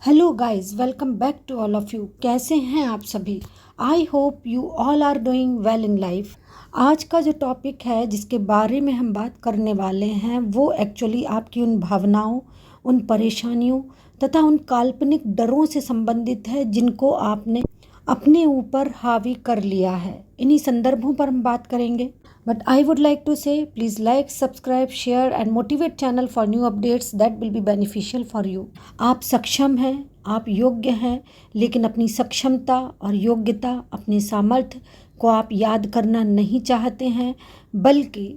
Hello guys, welcome back to all of you. कैसे हैं आप सभी? I hope you all are doing well in life. आज का जो टॉपिक है जिसके बारे में हम बात करने वाले हैं वो एक्चुअली आपकी उन भावनाओं, उन परेशानियों तथा उन काल्पनिक डरों से संबंधित है जिनको आपने अपने ऊपर हावी कर लिया है। इन्हीं संदर्भों पर हम बात करेंगे। But I would like to say please like, subscribe, share and motivate channel for new updates that will be beneficial for you. आप सक्षम हैं, आप योग्य हैं, लेकिन अपनी सक्षमता और योग्यता, अपने सामर्थ्य को आप याद करना नहीं चाहते हैं, बल्कि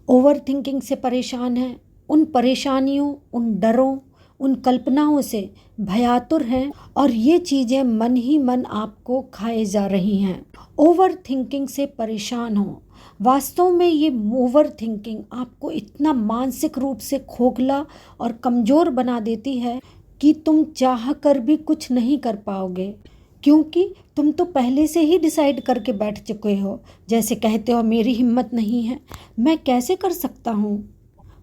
ओवर थिंकिंग से परेशान हैं। उन परेशानियों, उन डरों, उन कल्पनाओं से भयातुर हैं और ये चीज़ें मन ही मन आपको खाए जा रही हैं। ओवर थिंकिंग से परेशान हो। वास्तव में ये ओवर थिंकिंग आपको इतना मानसिक रूप से खोखला और कमज़ोर बना देती है कि तुम चाह कर भी कुछ नहीं कर पाओगे, क्योंकि तुम तो पहले से ही डिसाइड करके बैठ चुके हो। जैसे कहते हो, मेरी हिम्मत नहीं है, मैं कैसे कर सकता हूँ,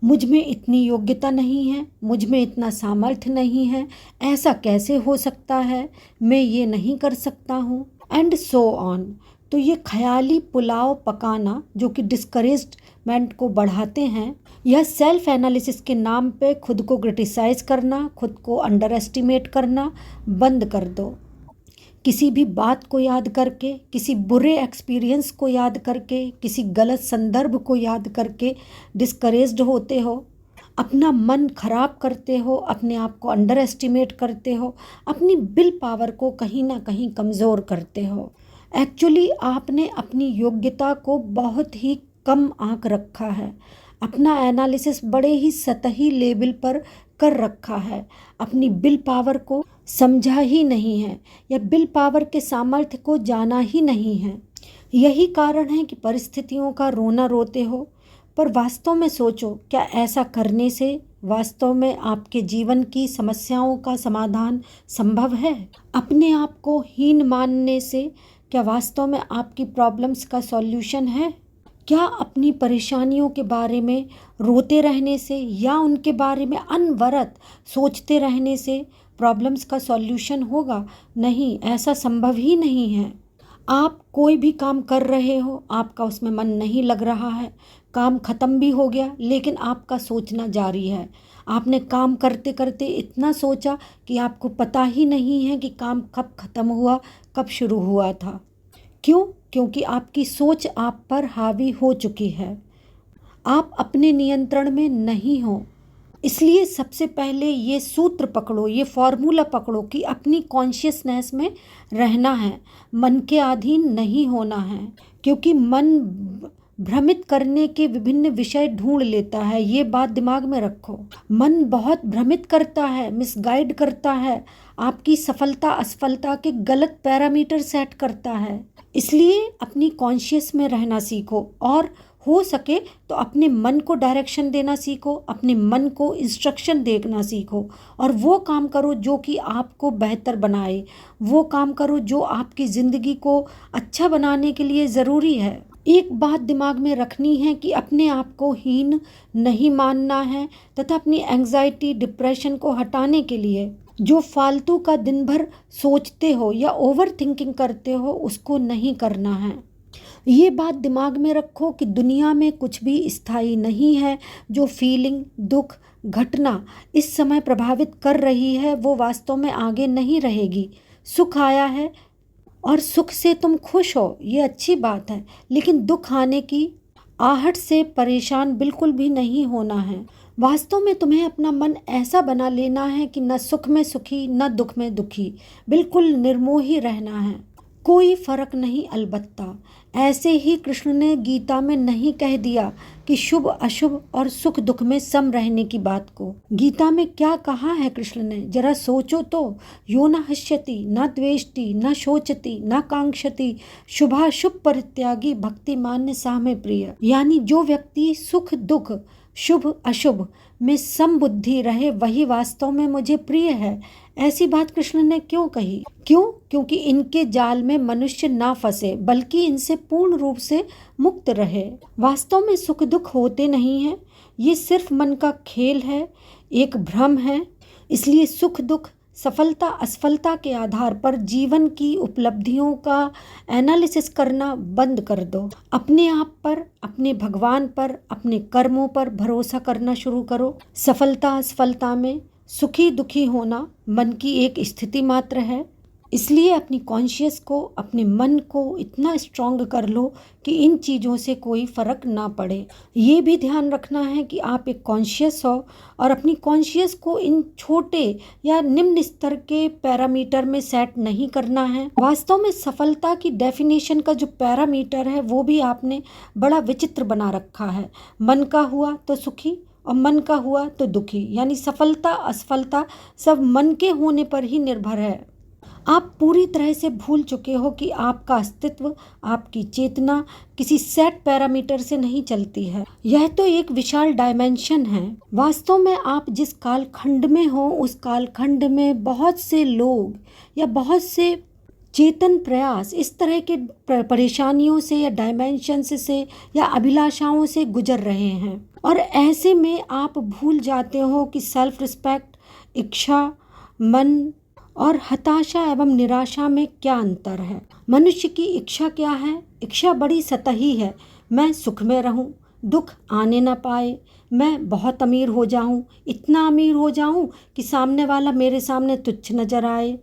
मुझ में इतनी योग्यता नहीं है, मुझ में इतना सामर्थ्य नहीं है, ऐसा कैसे हो सकता है, मैं ये नहीं कर सकता हूँ, एंड सो ऑन। तो ये ख्याली पुलाव पकाना जो कि डिस्करेजमेंट को बढ़ाते हैं, यह सेल्फ एनालिसिस के नाम पे खुद को क्रिटिसाइज करना, खुद को अंडर एस्टिमेट करना बंद कर दो। किसी भी बात को याद करके, किसी बुरे एक्सपीरियंस को याद करके, किसी गलत संदर्भ को याद करके डिस्करेज्ड होते हो, अपना मन खराब करते हो, अपने आप को अंडर एस्टिमेट करते हो, अपनी विल पावर को कहीं ना कहीं कमज़ोर करते हो। एक्चुअली आपने अपनी योग्यता को बहुत ही कम आंक रखा है, अपना एनालिसिस बड़े ही सतही लेवल पर कर रखा है, अपनी विल पावर को समझा ही नहीं है या विल पावर के सामर्थ्य को जाना ही नहीं है। यही कारण है कि परिस्थितियों का रोना रोते हो। पर वास्तव में सोचो, क्या ऐसा करने से वास्तव में आपके जीवन की समस्याओं का समाधान संभव है? अपने आप को हीन मानने से क्या वास्तव में आपकी प्रॉब्लम्स का सॉल्यूशन है? क्या अपनी परेशानियों के बारे में रोते रहने से या उनके बारे में अनवरत सोचते रहने से प्रॉब्लम्स का सॉल्यूशन होगा? नहीं, ऐसा संभव ही नहीं है। आप कोई भी काम कर रहे हो, आपका उसमें मन नहीं लग रहा है, काम ख़त्म भी हो गया, लेकिन आपका सोचना जारी है। आपने काम करते करते इतना सोचा कि आपको पता ही नहीं है कि काम कब ख़त्म हुआ, कब शुरू हुआ था। क्यों? क्योंकि आपकी सोच आप पर हावी हो चुकी है। आप अपने नियंत्रण में नहीं हो। इसलिए सबसे पहले ये सूत्र पकड़ो, ये फॉर्मूला पकड़ो कि अपनी कॉन्शियसनेस में रहना है, मन के अधीन नहीं होना है। क्योंकि मन भ्रमित करने के विभिन्न विषय ढूंढ लेता है, ये बात दिमाग में रखो। मन बहुत भ्रमित करता है, मिसगाइड करता है, आपकी सफलता असफलता के गलत पैरामीटर सेट करता है। इसलिए अपनी कॉन्शियस में रहना सीखो और हो सके तो अपने मन को डायरेक्शन देना सीखो, अपने मन को इंस्ट्रक्शन देना सीखो और वो काम करो जो कि आपको बेहतर बनाए, वो काम करो जो आपकी ज़िंदगी को अच्छा बनाने के लिए ज़रूरी है। एक बात दिमाग में रखनी है कि अपने आप को हीन नहीं मानना है तथा अपनी एंग्जाइटी, डिप्रेशन को हटाने के लिए जो फालतू का दिन भर सोचते हो या ओवर थिंकिंग करते हो, उसको नहीं करना है। ये बात दिमाग में रखो कि दुनिया में कुछ भी स्थायी नहीं है। जो फीलिंग, दुख, घटना इस समय प्रभावित कर रही है वो वास्तव में आगे नहीं रहेगी। सुख आया है और सुख से तुम खुश हो, ये अच्छी बात है, लेकिन दुख आने की आहट से परेशान बिल्कुल भी नहीं होना है। वास्तव में तुम्हें अपना मन ऐसा बना लेना है कि न सुख में सुखी न दुख में दुखी, बिल्कुल निर्मोही रहना है। कोई फर्क नहीं। अलबत्ता ऐसे ही कृष्ण ने गीता में नहीं कह दिया कि शुभ अशुभ और सुख दुख में सम रहने की बात को। गीता में क्या कहा है कृष्ण ने, जरा सोचो तो। यो न हश्यति न द्वेष्टि न शोचति न कांक्षति शुभाशुभ परित्यागी भक्ति मान्य सामे प्रिय। यानी जो व्यक्ति सुख दुख, शुभ अशुभ में समबुद्धि रहे वही वास्तव में मुझे प्रिय है। ऐसी बात कृष्ण ने क्यों कही? क्यों? क्योंकि इनके जाल में मनुष्य ना फंसे, बल्कि इनसे पूर्ण रूप से मुक्त रहे। वास्तव में सुख दुख होते नहीं हैं, ये सिर्फ मन का खेल है, एक भ्रम है। इसलिए सुख दुख सफलता असफलता के आधार पर जीवन की उपलब्धियों का एनालिसिस करना बंद कर दो। अपने आप पर, अपने भगवान पर, अपने कर्मों पर भरोसा करना शुरू करो। सफलता असफलता में सुखी दुखी होना मन की एक स्थिति मात्र है। इसलिए अपनी कॉन्शियस को, अपने मन को इतना स्ट्रांग कर लो कि इन चीज़ों से कोई फ़र्क ना पड़े। ये भी ध्यान रखना है कि आप एक कॉन्शियस हो और अपनी कॉन्शियस को इन छोटे या निम्न स्तर के पैरामीटर में सेट नहीं करना है। वास्तव में सफलता की डेफिनेशन का जो पैरामीटर है वो भी आपने बड़ा विचित्र बना रखा है। मन का हुआ तो सुखी और मन का हुआ तो दुखी, यानी सफलता असफलता सब मन के होने पर ही निर्भर है। आप पूरी तरह से भूल चुके हो कि आपका अस्तित्व, आपकी चेतना किसी सेट पैरामीटर से नहीं चलती है। यह तो एक विशाल डायमेंशन है। वास्तव में आप जिस कालखंड में हो उस कालखंड में बहुत से लोग या बहुत से चेतन प्रयास इस तरह के परेशानियों से या डायमेंशंस से या अभिलाषाओं से गुजर रहे हैं, और ऐसे में आप भूल जाते हो कि सेल्फ रिस्पेक्ट, इच्छा, मन और हताशा एवं निराशा में क्या अंतर है। मनुष्य की इच्छा क्या है? इच्छा बड़ी सतही है। मैं सुख में रहूं, दुख आने ना पाए, मैं बहुत अमीर हो जाऊं, इतना अमीर हो जाऊं कि सामने वाला मेरे सामने तुच्छ नजर आए,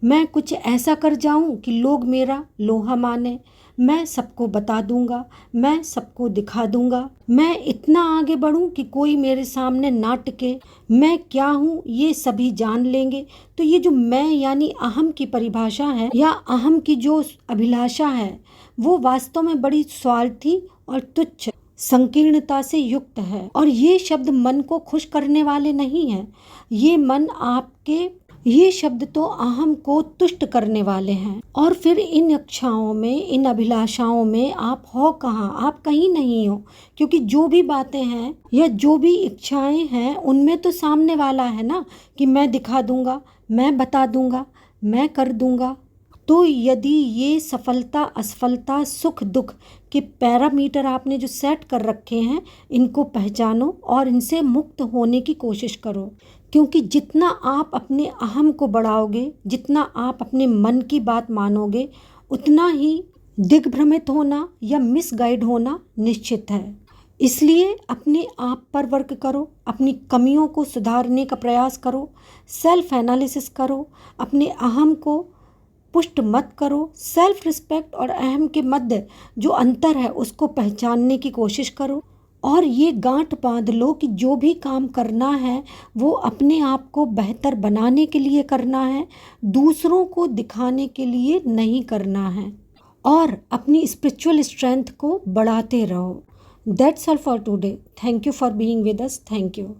मैं कुछ ऐसा कर जाऊं कि लोग मेरा लोहा माने, मैं सबको बता दूंगा, मैं सबको दिखा दूंगा, मैं इतना आगे बढ़ूं कि कोई मेरे सामने ना टिके, मैं क्या हूं ये सभी जान लेंगे। तो ये जो मैं यानी अहम की परिभाषा है या अहम की जो अभिलाषा है वो वास्तव में बड़ी स्वार्थी और तुच्छ संकीर्णता से युक्त है। और ये शब्द मन को खुश करने वाले नहीं हैं। ये शब्द तो अहम को तुष्ट करने वाले हैं। और फिर इन इच्छाओं में, इन अभिलाषाओं में आप हो कहाँ? आप कहीं नहीं हो, क्योंकि जो भी बातें हैं या जो भी इच्छाएं हैं उनमें तो सामने वाला है ना कि मैं दिखा दूंगा, मैं बता दूंगा, मैं कर दूंगा। तो यदि ये सफलता असफलता सुख दुख के पैरामीटर आपने जो सेट कर रखे हैं इनको पहचानो और इनसे मुक्त होने की कोशिश करो। क्योंकि जितना आप अपने अहम को बढ़ाओगे, जितना आप अपने मन की बात मानोगे, उतना ही दिग्भ्रमित होना या मिसगाइड होना निश्चित है। इसलिए अपने आप पर वर्क करो, अपनी कमियों को सुधारने का प्रयास करो, सेल्फ एनालिसिस करो, अपने अहम को पुष्ट मत करो, सेल्फ रिस्पेक्ट और अहम के मध्य जो अंतर है उसको पहचानने की कोशिश करो, और ये गांठ बांध लो कि जो भी काम करना है वो अपने आप को बेहतर बनाने के लिए करना है, दूसरों को दिखाने के लिए नहीं करना है, और अपनी स्पिरिचुअल स्ट्रेंथ को बढ़ाते रहो। That's all for today. Thank you for being with us. Thank you.